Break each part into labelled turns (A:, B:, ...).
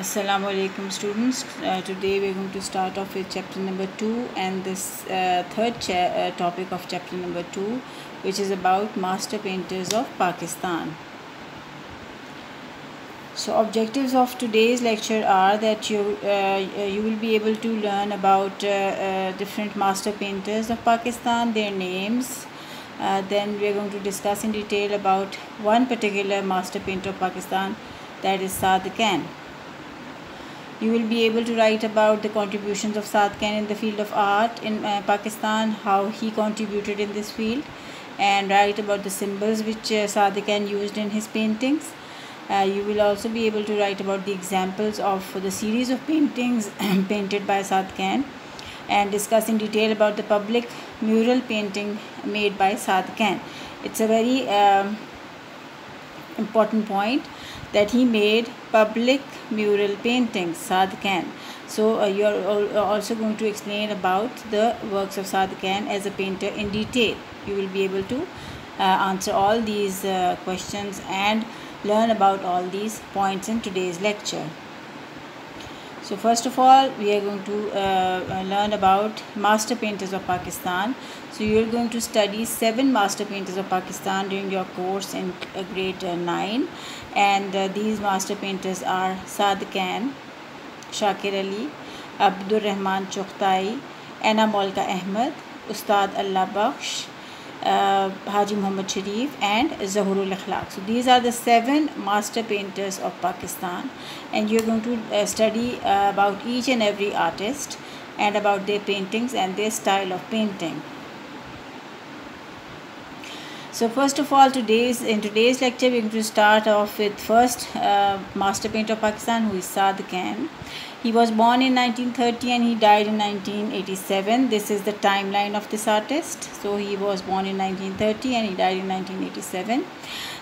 A: Assalamu alaikum students. Today we are going to start off with chapter number 2 and this third topic of chapter number 2, which is about master painters of Pakistan. So objectives of today's lecture are that you will be able to learn about different master painters of Pakistan, their names. Then we are going to discuss in detail about one particular master painter of Pakistan, that is Saad Khan. You will be able to write about the contributions of Saad Khan in the field of art in Pakistan, how he contributed in this field, and write about the symbols which Saad Khan used in his paintings. You will also be able to write about the examples of the series of paintings painted by Saad Khan, and discuss in detail about the public mural painting made by Saad Khan. It's a very important point that he made public mural paintings, Saad Khan. So you are also going to explain about the works of Saad Khan as a painter in detail. You will be able to answer all these questions and learn about all these points in today's lecture. So first of all, we are going to learn about master painters of Pakistan. So you are going to study 7 master painters of Pakistan during your course in grade 9, and these master painters are Saad Khan, Shakir Ali, Abdur Rahman Chughtai, Anna Molka Ahmed, Ustad Allah Bakhsh, Haji Muhammad Sharif, and Zahurul Akhlaq. So these are the 7 master painters of Pakistan, and you're going to study about each and every artist and about their paintings and their style of painting. So first of all, in today's lecture, we're going to start off with first master painter of Pakistan, who is Saad Khan. He was born in 1930 and he died in 1987. This is the timeline of this artist. So he was born in 1930 and he died in 1987.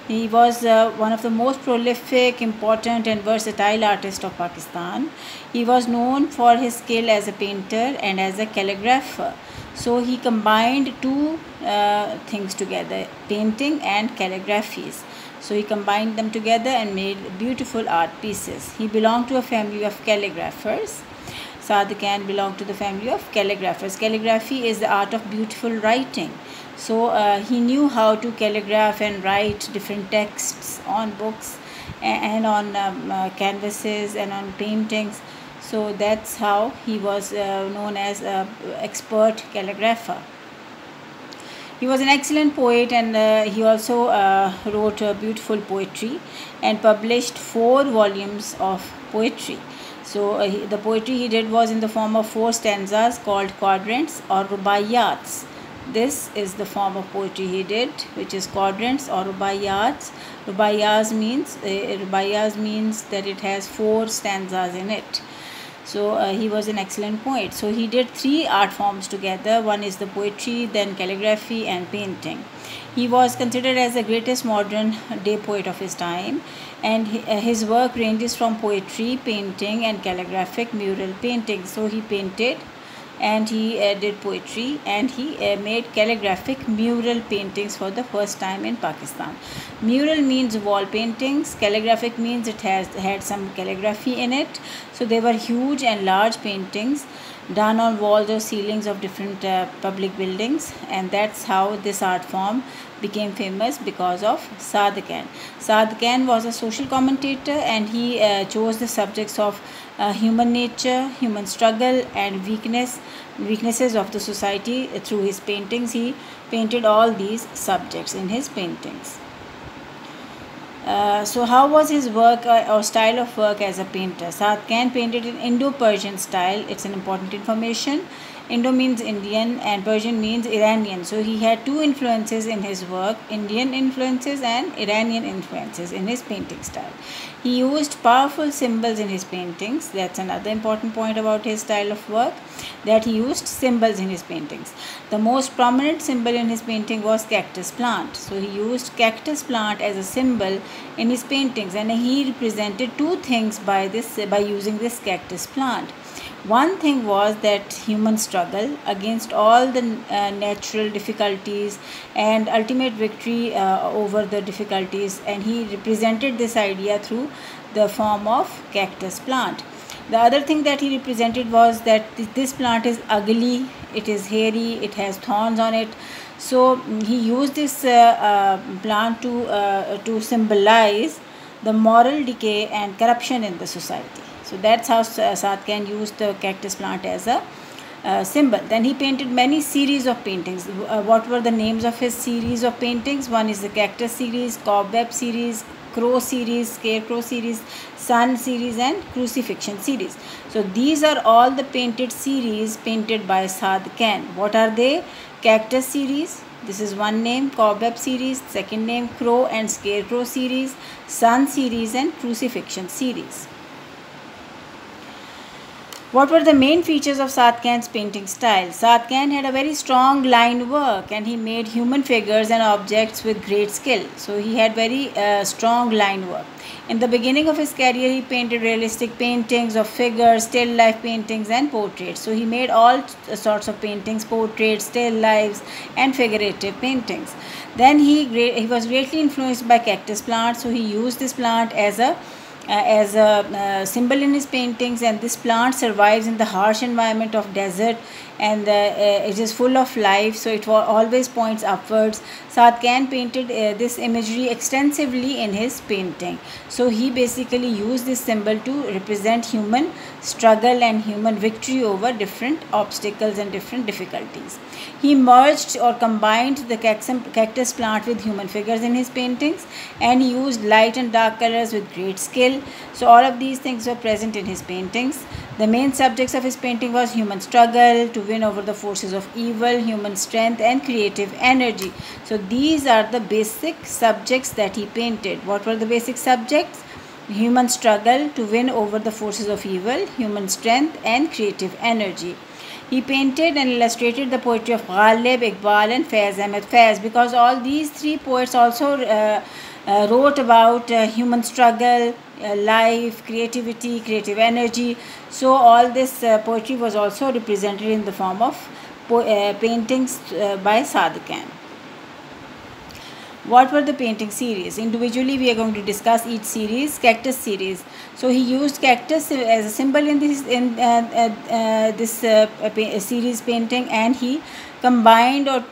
A: He was one of the most prolific, important and versatile artists of Pakistan. He was known for his skill as a painter and as a calligrapher. So he combined two things together, painting and calligraphies. So he combined them together and made beautiful art pieces. He belonged to a family of calligraphers. Saad Khan belonged to the family of calligraphers. Calligraphy is the art of beautiful writing. So he knew how to calligraph and write different texts on books and on canvases and on paintings. So that's how he was known as an expert calligrapher. He was an excellent poet, and he also wrote beautiful poetry and published 4 volumes of poetry. So the poetry he did was in the form of 4 stanzas called quadrans or rubaiyats. This is the form of poetry he did, which is quadrans or rubaiyats. Rubaiyas means that it has 4 stanzas in it. So he was an excellent poet. So he did 3 art forms together. One is the poetry, then calligraphy and painting. He was considered as the greatest modern day poet of his time, and his work ranges from poetry, painting and calligraphic mural painting. So he painted and he did poetry, and he made calligraphic mural paintings for the first time in Pakistan. Mural means wall paintings. Calligraphic means it had some calligraphy in it. So they were huge and large paintings done on walls or ceilings of different public buildings, and that's how this art form became famous, because of Saad Khan. Saad Khan was a social commentator, and he chose the subjects of human nature, human struggle and weaknesses of the society through his paintings. He painted all these subjects in his paintings. So how was his work or style of work as a painter? Saad Khan painted in Indo-Persian style. It's an important information. Indo means Indian and Persian means Iranian. So he had 2 influences in his work, Indian influences and Iranian influences in his painting style. He used powerful symbols in his paintings. That's another important point about his style of work, that he used symbols in his paintings. The most prominent symbol in his painting was cactus plant. So he used cactus plant as a symbol in his paintings, and he represented 2 things by using this cactus plant. One thing was that human struggle against all the natural difficulties and ultimate victory over the difficulties, and he represented this idea through the form of cactus plant. The other thing that he represented was that this plant is ugly, it is hairy, it has thorns on it. So he used this plant to symbolize the moral decay and corruption in the society. So that's how Saadat Khan used the cactus plant as a symbol. Then he painted many series of paintings. What were the names of his series of paintings? One is the cactus series, cobweb series, crow series, scarecrow series, sun series, and crucifixion series. So these are all the painted series painted by Saadat Khan. What are they? Cactus series, this is one name. Cobweb series, second name. Crow and scarecrow series, sun series, and crucifixion series. What were the main features of Saadat Khan's painting style? Saadat Khan had a very strong line work and he made human figures and objects with great skill. So he had very strong line work. In the beginning of his career, he painted realistic paintings of figures, still life paintings, and portraits. So he made all sorts of paintings, portraits, still lives, and figurative paintings. Then he was greatly influenced by cactus plants. So he used this plant as a symbol in his paintings, and this plant survives in the harsh environment of desert, and it is full of life, so it always points upwards. Saadat Khan painted this imagery extensively in his painting. So he basically used this symbol to represent human struggle and human victory over different obstacles and different difficulties. He merged or combined the cactus plant with human figures in his paintings, and he used light and dark colors with great skill. So all of these things were present in his paintings. The main subjects of his painting was human struggle to win over the forces of evil, human strength, and creative energy. So these are the basic subjects that he painted. What were the basic subjects? Human struggle to win over the forces of evil, human strength, and creative energy. He painted and illustrated the poetry of Ghalib, Iqbal, and Faiz Ahmed Faiz, because all these three poets also wrote about human struggle, life, creativity, creative energy. So all this poetry was also represented in the form of paintings by Saadat Khan. What were the painting series? Individually, we are going to discuss each series. Cactus series. So he used cactus as a symbol in this series painting, and he combined or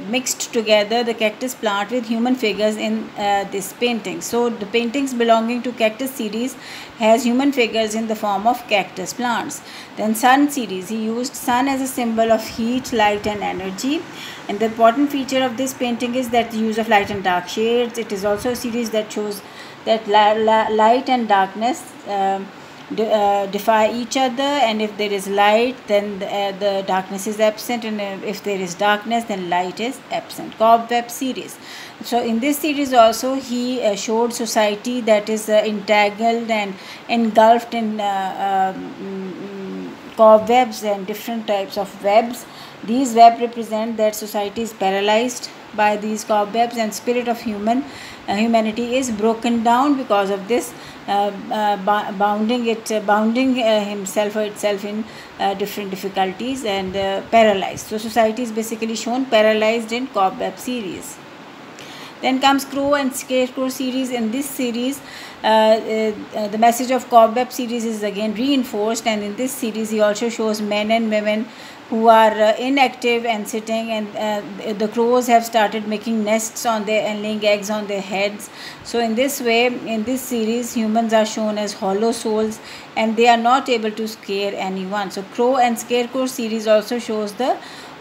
A: mixed together the cactus plant with human figures in this painting. So the paintings belonging to cactus series has human figures in the form of cactus plants. Then sun series, he used sun as a symbol of heat, light, and energy. And the important feature of this painting is that the use of light and dark shades. It is also a series that shows that light and darkness defy each other, and if there is light, then the darkness is absent, and if there is darkness, then light is absent. Cobweb series. So in this series also he showed society that is entangled and engulfed in cobwebs and different types of webs. These webs represent that society is paralyzed by these cobwebs, and spirit of humanity is broken down because of this bounding himself or itself in different difficulties and paralyzed. So society is basically shown paralyzed in cobweb series. Then comes crow and scarecrow series. In this series, the message of cobweb series is again reinforced, and in this series he also shows men and women who are inactive and sitting, and the crows have started making nests on their and laying eggs on their heads. So in this way, in this series, humans are shown as hollow souls, and they are not able to scare anyone. So crow and scarecrow series also shows the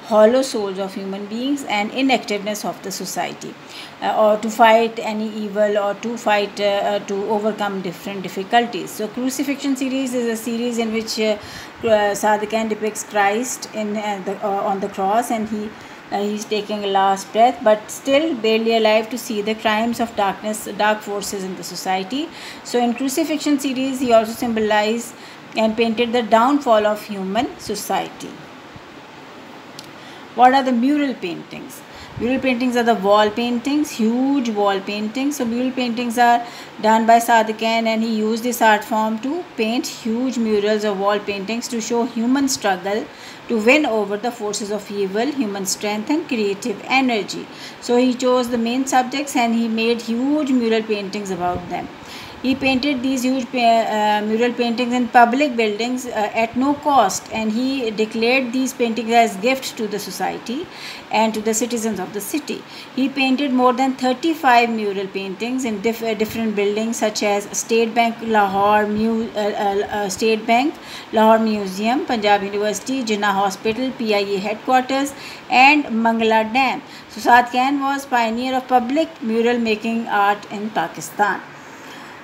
A: hollow souls of human beings and inactiveness of the society, or to fight any evil, or to fight to overcome different difficulties. So crucifixion series is a series in which Saadat Khan depicts Christ on the cross, and he's taking a last breath, but still barely alive to see the crimes of dark forces in the society. So in crucifixion series, he also symbolized and painted the downfall of human society. What are the mural paintings? Mural paintings are the wall paintings, huge wall paintings. So mural paintings are done by Saadat Khan, and he used this art form to paint huge murals of wall paintings to show human struggle to win over the forces of evil, human strength, and creative energy. So he chose the main subjects and he made huge mural paintings about them. He painted these huge mural paintings in public buildings at no cost, and he declared these paintings as gifts to the society and to the citizens of the city. He painted more than 35 mural paintings in different buildings such as State Bank, Lahore Museum, Punjab University, Jinnah Hospital, PIA headquarters, and Mangla Dam. So Saad Khan was pioneer of public mural making art in Pakistan.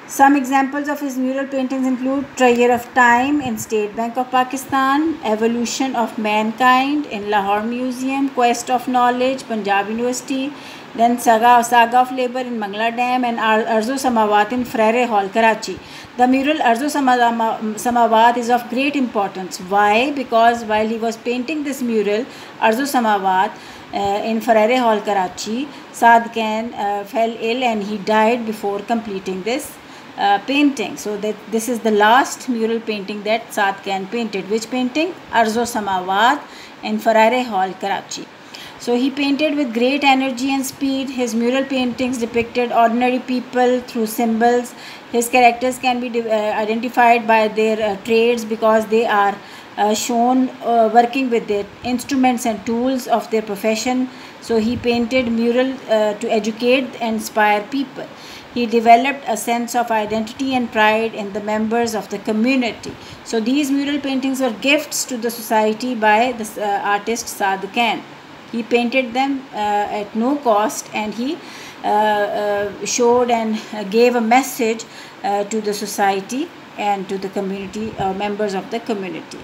A: Some examples of his mural paintings include Trier of Time in State Bank of Pakistan, Evolution of Mankind in Lahore Museum, Quest of Knowledge, Punjab University, then Saga of Labour in Mangla Dam, and Arzo Samawat in Frere Hall, Karachi. The mural Arzo Samawat is of great importance. Why? Because while he was painting this mural, Arzo Samawat, in Frere Hall, Karachi, Saad Khan fell ill and he died before completing this painting. So this is the last mural painting that Saad Khan painted. Which painting? Arzo Samawat in Frere Hall, Karachi. So he painted with great energy and speed. His mural paintings depicted ordinary people through symbols. His characters can be identified by their trades because they are shown working with their instruments and tools of their profession. So he painted mural to educate and inspire people. He developed a sense of identity and pride in the members of the community. So these mural paintings were gifts to the society by the artist Saad Khan. He painted them at no cost, and he showed and gave a message to the society and to the community, members of the community.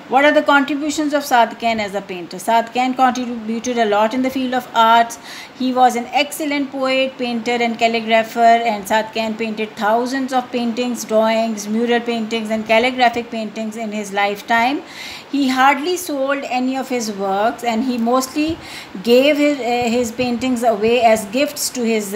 A: What are the contributions of Saad Khan as a painter? Saad Khan contributed a lot in the field of arts. He was an excellent poet, painter and calligrapher, and Saad Khan painted thousands of paintings, drawings, mural paintings and calligraphic paintings in his lifetime. He hardly sold any of his works, and he mostly gave his paintings away as gifts to his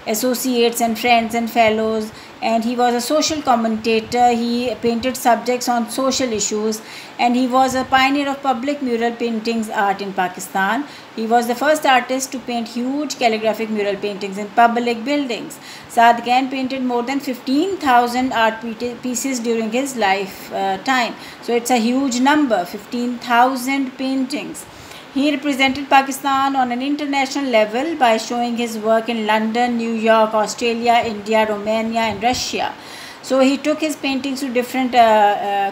A: associates and friends and fellows. And he was a social commentator. He painted subjects on social issues, and he was a pioneer of public mural paintings art in Pakistan. He was the first artist to paint huge calligraphic mural paintings in public buildings. Saad Khan painted more than 15,000 art pieces during his lifetime. So it's a huge number, 15,000 paintings. He represented Pakistan on an international level by showing his work in London, New York, Australia, India, Romania and Russia. So he took his paintings to different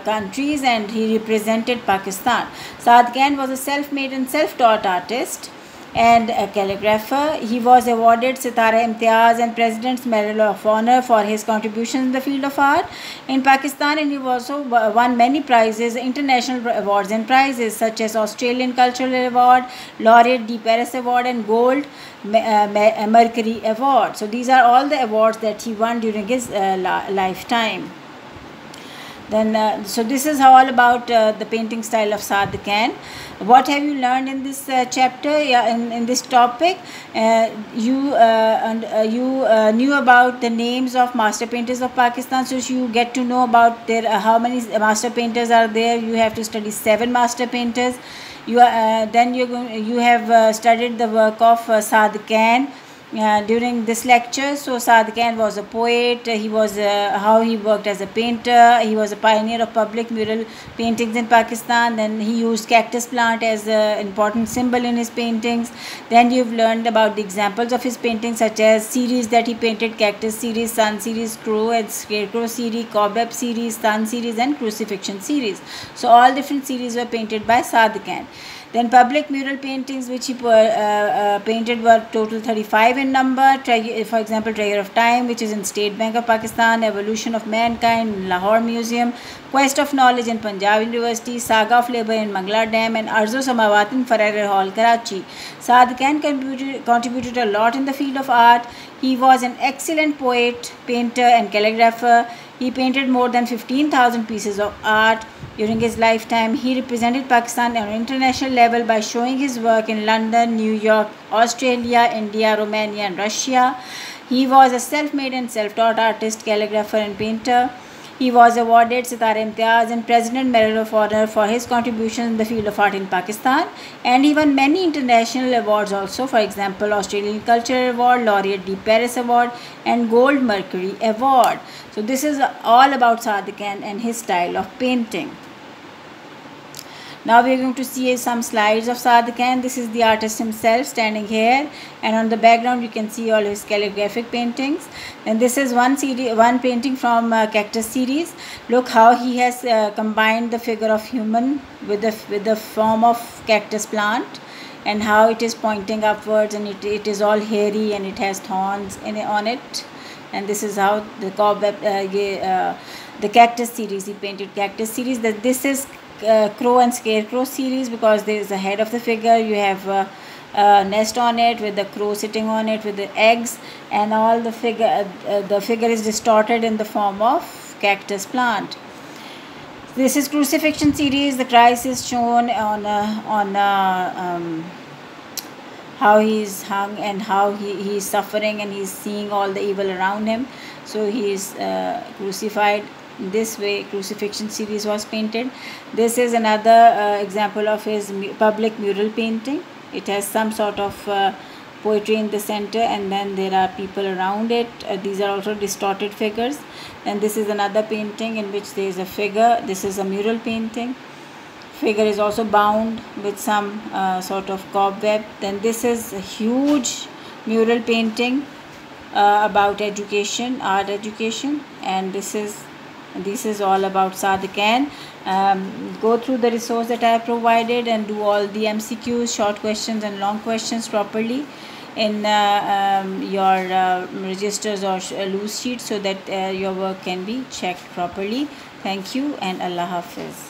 A: countries, and he represented Pakistan. Saad Khan was a self-made and self-taught artist and a calligrapher. He was awarded Sitara Imtiaz and President's Medal of Honor for his contributions in the field of art in Pakistan, and he also won many prizes, international awards and prizes such as Australian Cultural Award, Laureate de Paris Award and Gold Mercury Award. So these are all the awards that he won during his lifetime. Then, so this is all about the painting style of Saad Khan. What have you learned in this chapter? Yeah, in this topic, you knew about the names of master painters of Pakistan. So you get to know about their how many master painters are there. You have to study 7 master painters. You have studied the work of Saad Khan during this lecture. So Saad Khan was a poet. He was how he worked as a painter. He was a pioneer of public mural paintings in Pakistan. Then he used cactus plant as an important symbol in his paintings. Then you've learned about the examples of his paintings, such as series that he painted: cactus series, sun series, crow and scarecrow series, cobweb series, sun series and crucifixion series. So all different series were painted by Saad Khan. Then public mural paintings which he painted were total 35 in number. For example, Trier of Time, which is in State Bank of Pakistan, Evolution of Mankind, Lahore Museum, Quest of Knowledge in Punjab University, Saga of Labour in Mangla Dam, and Arzo Samawat in Frere Hall, Karachi. Saad Khan contributed a lot in the field of art. He was an excellent poet, painter and calligrapher. He painted more than 15,000 pieces of art during his lifetime. He represented Pakistan on an international level by showing his work in London, New York, Australia, India, Romania and Russia. He was a self-made and self-taught artist, calligrapher and painter. He was awarded Sitara Imtiaz and President Medal of Honor for his contribution in the field of art in Pakistan, and he won many international awards also, for example Australian Cultural Award, Laureate de Paris Award and Gold Mercury Award. So this is all about Sadiq Khan and his style of painting. Now we are going to see some slides of Sadiq Khan. This is the artist himself standing here, and on the background you can see all his calligraphic paintings. And this is one painting from Cactus series. Look how he has combined the figure of human with the form of cactus plant, and how it is pointing upwards, and it is all hairy and it has thorns on it. And this is how the cobweb, the Cactus series, he painted Cactus series. That this is Crow and Scarecrow series, because there is the head of the figure, you have a nest on it with the crow sitting on it with the eggs, and all the figure is distorted in the form of cactus plant. This is Crucifixion series. The Christ is shown on how he is hung and how he is suffering, and he is seeing all the evil around him. So he is crucified. This way Crucifixion series was painted. This is another example of his public mural painting. It has some sort of poetry in the center, and then there are people around it. These are also distorted figures. And this is another painting in which there is a figure. This is a mural painting. Figure is also bound with some sort of cobweb. Then this is a huge mural painting about education, art education, and this is all about Sadiq Khan. Go through the resource that I have provided and do all the MCQs, short questions and long questions properly in your registers or loose sheets, so that your work can be checked properly. Thank you, and Allah Hafiz.